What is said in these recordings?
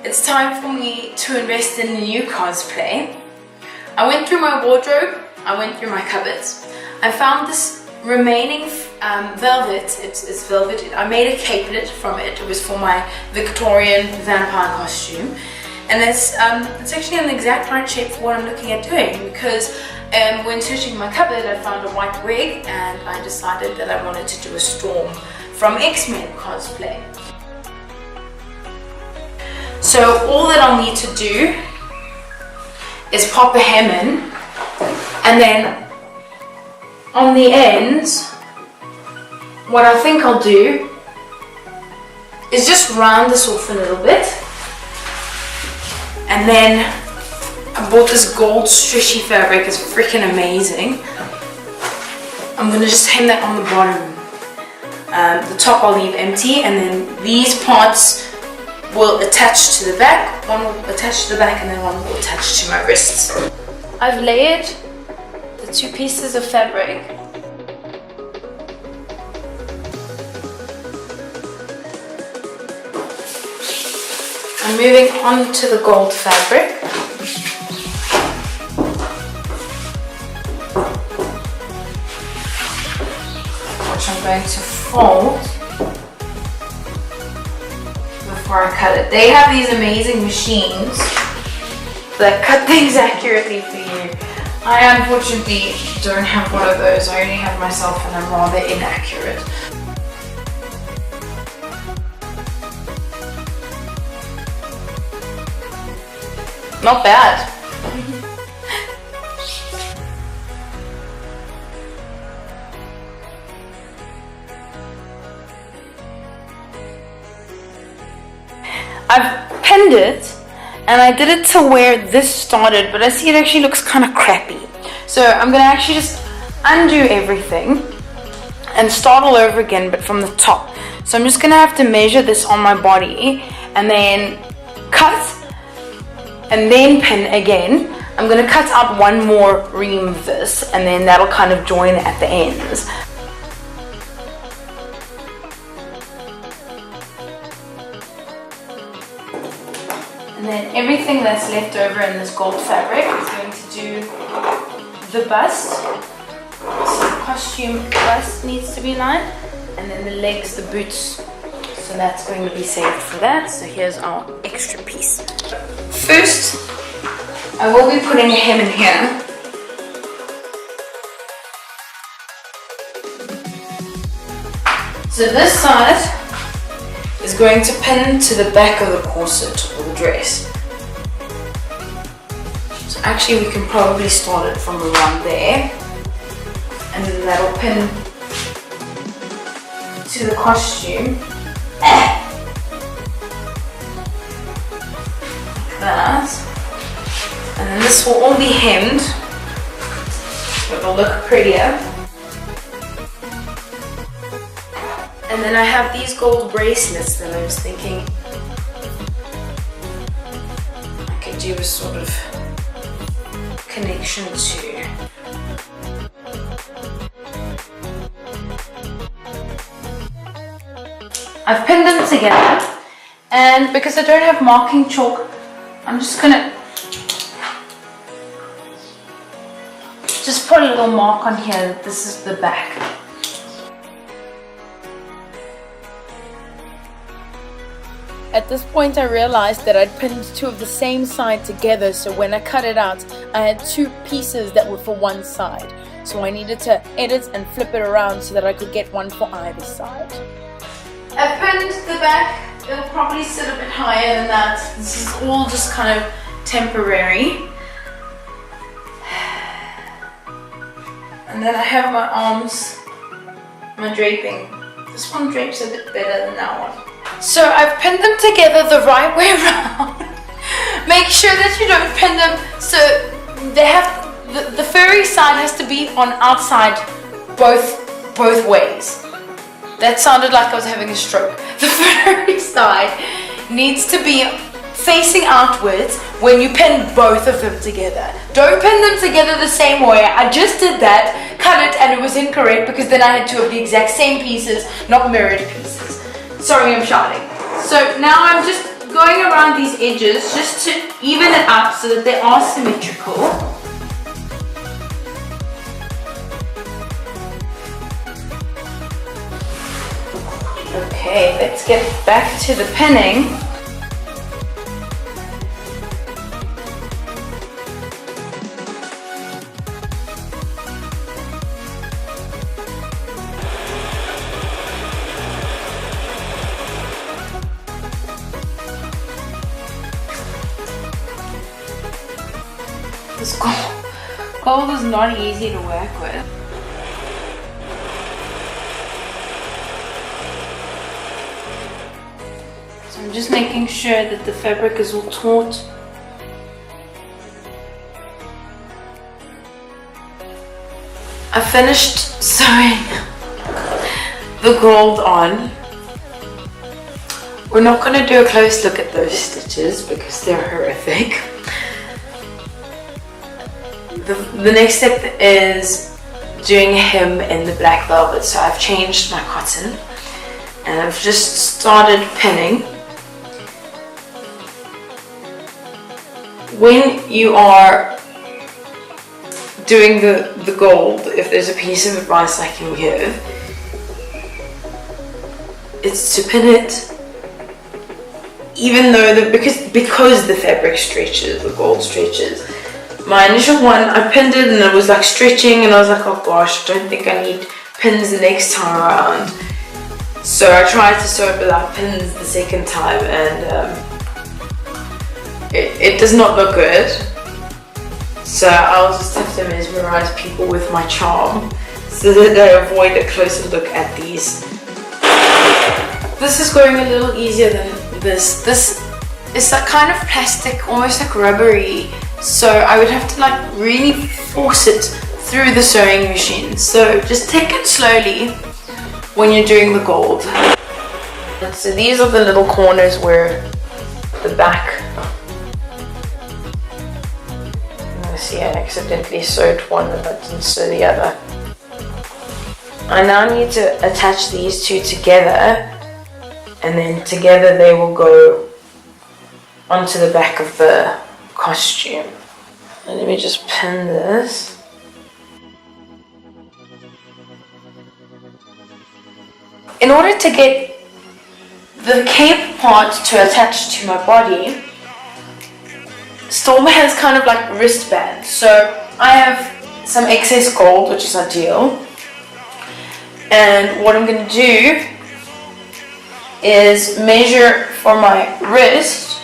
it's time for me to invest in a new cosplay. I went through my wardrobe, I went through my cupboards. I found this remaining velvet. It's velvet. I made a capelet from it. It was for my Victorian vampire costume. And it's actually an exact right shape for what I'm looking at doing, because when searching my cupboard I found a white wig and I decided that I wanted to do a Storm from Xmen cosplay. So all that I'll need to do is pop a hem in, and then on the ends, what I think I'll do is just round this off a little bit. And then I bought this gold stretchy fabric. It's freaking amazing. I'm gonna just hem that on the bottom. The top I'll leave empty, and then these parts will attach to the back. One will attach to the back and then one will attach to my wrists. I've layered the two pieces of fabric. I'm moving on to the gold fabric. Which I'm going to fold before I cut it. They have these amazing machines that cut things accurately for you. I unfortunately don't have one of those. I only have myself and I'm rather inaccurate. Not bad. I've pinned it, and I did it to where this started, but I see it actually looks kind of crappy. So I'm gonna actually just undo everything and start all over again, but from the top. So I'm just gonna have to measure this on my body and then cut and then pin again. I'm gonna cut out one more ream of this, and then that'll kind of join at the ends. And then everything that's left over in this gold fabric is going to do the bust. So the costume bust needs to be lined, and then the legs, the boots. So that's going to be saved for that. So here's our extra piece. First, I will be putting a hem in here. So this side is going to pin to the back of the corset or the dress. So actually we can probably start it from around there, and then that'll pin to the costume. That, and then this will all be hemmed, so it'll look prettier. And then I have these gold bracelets that I was thinking I could do a sort of connection to. I've pinned them together, and because I don't have marking chalk, I'm just gonna just put a little mark on here that this is the back. At this point I realized that I'd pinned two of the same side together, so when I cut it out I had two pieces that were for one side. So I needed to edit and flip it around so that I could get one for either side. I've pinned the back. It'll probably sit a bit higher than that. This is all just kind of temporary. And then I have my arms, my draping. This one drapes a bit better than that one. So I've pinned them together the right way around. Make sure that you don't pin them so they have the furry side has to be on outside both ways. That sounded like I was having a stroke. The furry side needs to be facing outwards when you pin both of them together. Don't pin them together the same way. I just did that, cut it, and it was incorrect because then I had two of the exact same pieces, not mirrored pieces. Sorry, I'm shouting. So now I'm just going around these edges just to even it out so that they are symmetrical. Okay, let's get back to the pinning. This gold is not easy to work with. So I'm just making sure that the fabric is all taut. I finished sewing the gold on. We're not going to do a close look at those stitches because they're horrific. The next step is doing him in the black velvet. So I've changed my cotton and I've just started pinning. When you are doing the gold, if there's a piece of advice I can give, it's to pin it even though because the fabric stretches, the gold stretches. My initial one, I pinned it and it was like stretching and I was like, oh gosh, I don't think I need pins the next time around. So I tried to sew it without pins the second time and it does not look good. So I'll just have to mesmerize people with my charm so that they avoid a closer look at these. This is going a little easier than this. This is that kind of plastic, almost like rubbery. So I would have to like really force it through the sewing machine. So just take it slowly when you're doing the gold. So these are the little corners where the back. See, I accidentally sewed one and I didn't sew the other. I now need to attach these two together and then together they will go onto the back of the costume. And let me just pin this. In order to get the cape part to attach to my body, Storm has kind of like wristbands. So I have some excess gold, which is ideal. And what I'm going to do is measure for my wrist.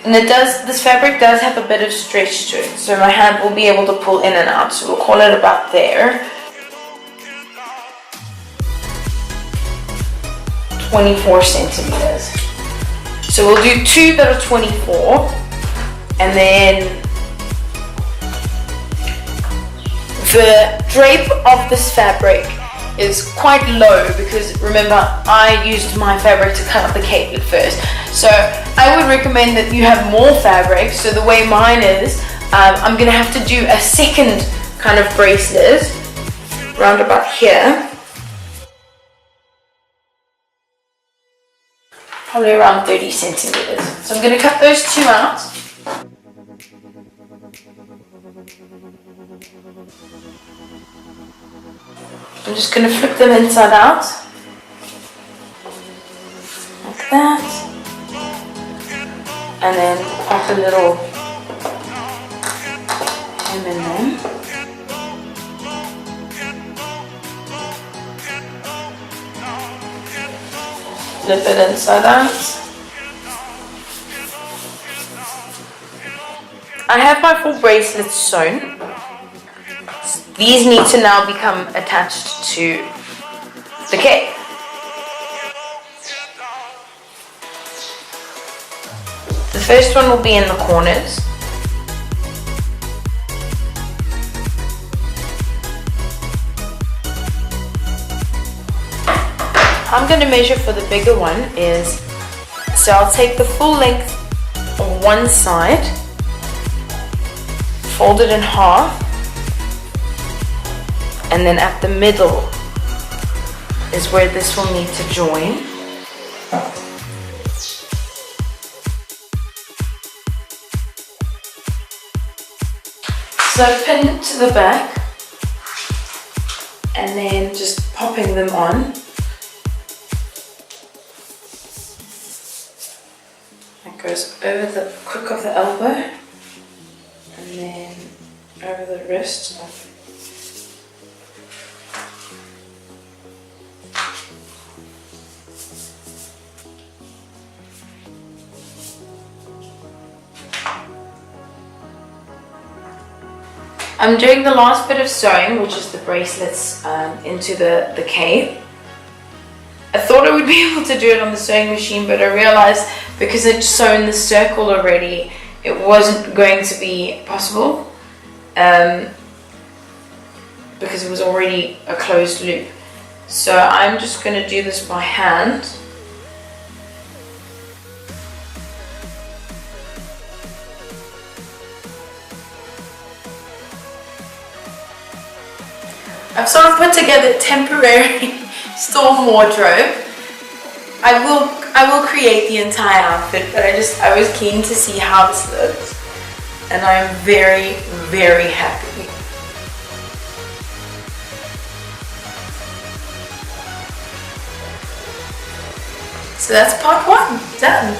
And this fabric does have a bit of stretch to it, so my hand will be able to pull in and out. So we'll call it about there. 24 centimeters. So we'll do two that are 24, and then the drape of this fabric is quite low because remember I used my fabric to cut up the cape at first. So I would recommend that you have more fabric. So the way mine is, I'm going to have to do a second kind of bracelet round about here. Probably around 30 centimeters. So I'm going to cut those two out. I'm just going to flip them inside out. Like that. And then pop a little hem in there. Flip it inside out. I have my full bracelets sewn. These need to now become attached to the cape. The first one will be in the corners. I'm going to measure for the bigger one is, so I'll take the full length of one side, fold it in half, and then at the middle is where this will need to join. So I've pinned it to the back and then just popping them on. It goes over the crook of the elbow and then over the wrist. I'm doing the last bit of sewing, which is the bracelets into the cape. I thought I would be able to do it on the sewing machine, but I realized because I'd sewn the circle already, it wasn't going to be possible because it was already a closed loop. So I'm just going to do this by hand. I've sort of put together a temporary storm wardrobe. I will create the entire outfit, but I was keen to see how this looks, and I'm very, very happy. So that's part one, done.